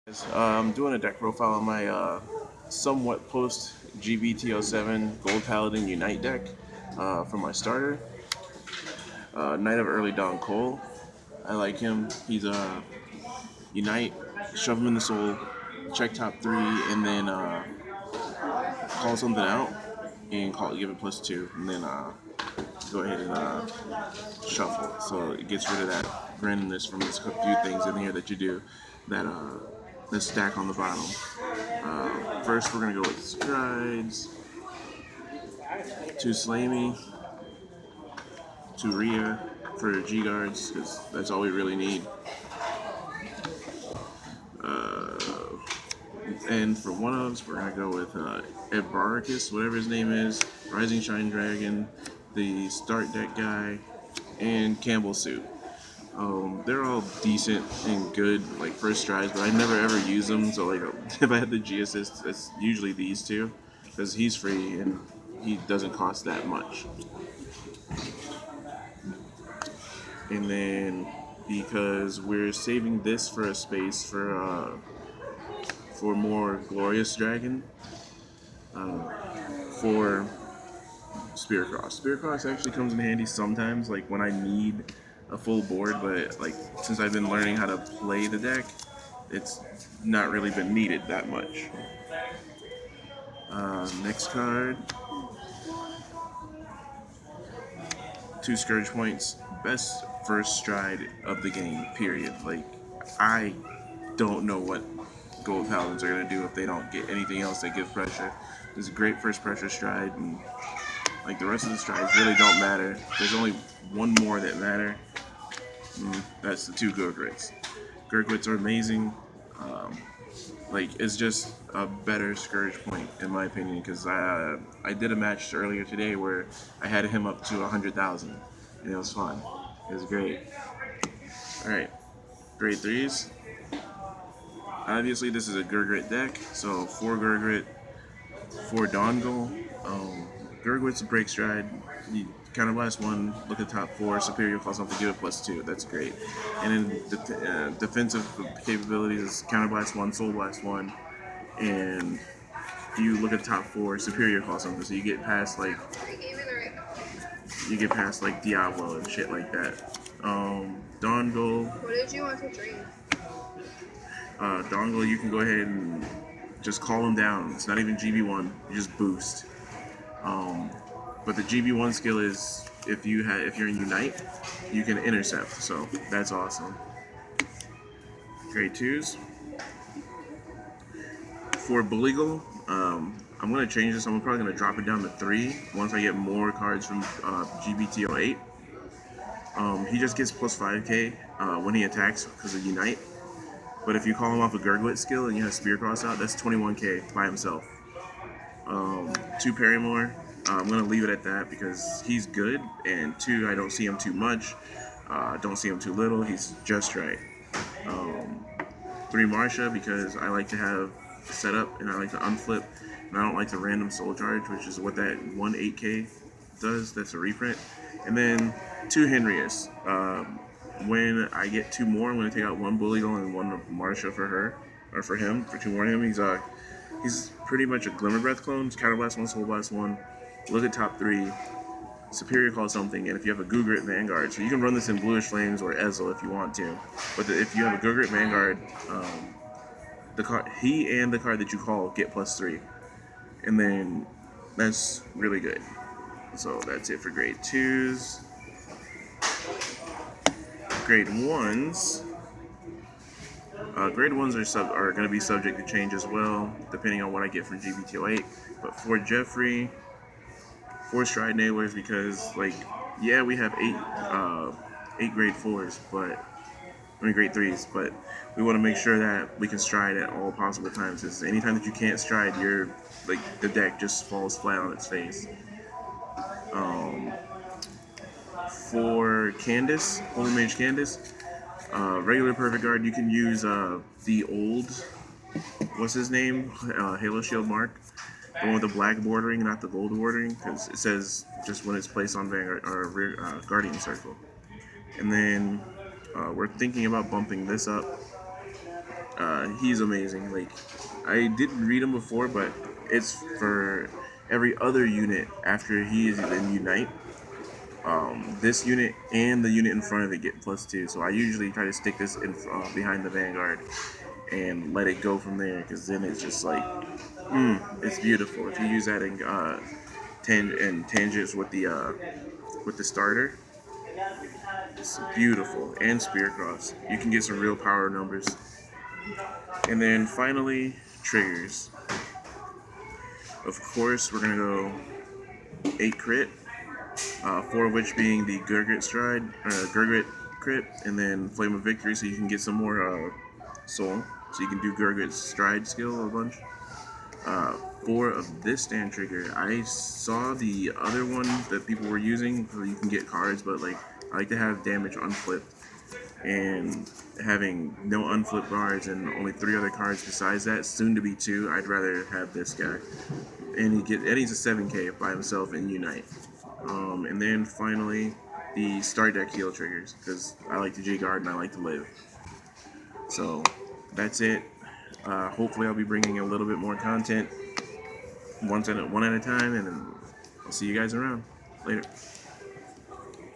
I'm doing a deck profile on my somewhat post GBT07 Gold Paladin Unite deck for my starter. Knight of Early Dawn Cole. I like him. He's a Unite, shove him in the soul, check top three, and then call something out and give it +2, and then go ahead and shuffle. So it gets rid of that randomness from this few things in here that you do that that stack on the bottom. First, we're gonna go with strides, two Slammy, two Rhea for G guards, because that's all we really need. And for one ofs, we're gonna go with Ebaricus, whatever his name is, Rising Shine Dragon, the start deck guy, and Campbell Suit. They're all decent and good, like first strides, but I never ever use them. So like, if I had the G assist, it's usually these two, because he's free and he doesn't cost that much. And then because we're saving this for a space for more glorious dragon, for Spearcross. Spearcross actually comes in handy sometimes, like when I need a full board, but like since I've been learning how to play the deck, it's not really been needed that much. Next card, two Scourge points. Best first stride of the game, period. Like, I don't know what Gold Paladins are going to do if they don't get anything else that gives pressure. This is a great first pressure stride, and like the rest of the strides really don't matter. There's only one more that matter. That's the two Gurguits. Gurguits are amazing. Like, it's just a better Scourge point in my opinion, because I did a match earlier today where I had him up to 100,000 and it was fun. It was great. All right, grade threes. Obviously, this is a Gurgit deck, so 4 Gurgit, 4 Dongle. Gurgit's a break stride. You counterblast 1, look at the top 4, superior call something, give it +2. That's great. And then defensive capabilities is counterblast 1, soul blast 1, and you look at the top 4, superior call something, so you get past like Diablo and shit like that. Dongle. What did you want to drink? Dongle, you can go ahead and just call him down. It's not even GB1. You just boost. But the GB1 skill is if you're in Unite, you can intercept. So that's awesome. Grade twos. For Bulligal, I'm gonna change this. I'm probably gonna drop it down to 3 once I get more cards from GBT08. He just gets +5k when he attacks because of Unite. But if you call him off a Gurgit skill and you have Spear Cross out, that's 21k by himself. 2 Paramore. I'm going to leave it at that because he's good, and 2, I don't see him too much. Don't see him too little. He's just right. 3 Marsha because I like to have setup and I like to unflip, and I don't like the random soul charge, which is what that 1/8k does. That's a reprint. And then 2 Henrius. When I get 2 more, I'm going to take out 1 Bulligal and 1 Marsha for her, or for him, for 2 more of him. He's pretty much a Glimmer Breath clone. Counterblast 1, Soul Blast 1. Look at top 3. Superior call something, and if you have a Gurgit Vanguard, so you can run this in Bluish Flames or Ezel if you want to. But if you have a Gurgit Vanguard, he and the card that you call get +3, and then that's really good. So that's it for grade 2s. Grade 1s. Grade 1s are going to be subject to change as well, depending on what I get from GBT08. But for Jeffrey, 4 Stride Nailers because, like, yeah, we have 8 grade 4s, grade 3s, but we want to make sure that we can stride at all possible times. Because anytime that you can't stride, the deck just falls flat on its face. For Candace, Holy Mage Candace, regular Perfect Guard, you can use the old, what's his name? Halo Shield Mark. The one with the black bordering, not the gold bordering, because it says just when it's placed on Vanguard or rear, Guardian Circle. And then we're thinking about bumping this up He's amazing. Like, I didn't read him before, but it's for every other unit after he is in Unite. This unit and the unit in front of it get +2. So I usually try to stick this in behind the Vanguard and let it go from there, because then it's just like, it's beautiful. If you use that in tangents with the starter, it's beautiful. And spear cross, you can get some real power numbers. And then finally, triggers. Of course, we're gonna go 8 crit, 4 of which being the Gurguit crit, and then Flame of Victory, so you can get some more soul, so you can do Gurgit's stride skill a bunch. 4 of this stand trigger. I saw the other one that people were using, so you can get cards, but like, I like to have damage unflipped, and having no unflipped cards and only 3 other cards besides that, soon to be 2. I'd rather have this guy, and he's a 7k by himself in Unite. And then finally, the start deck heal triggers, because I like to J-Guard and I like to live. So that's it. Hopefully I'll be bringing a little bit more content one at a time, and then I'll see you guys around. Later.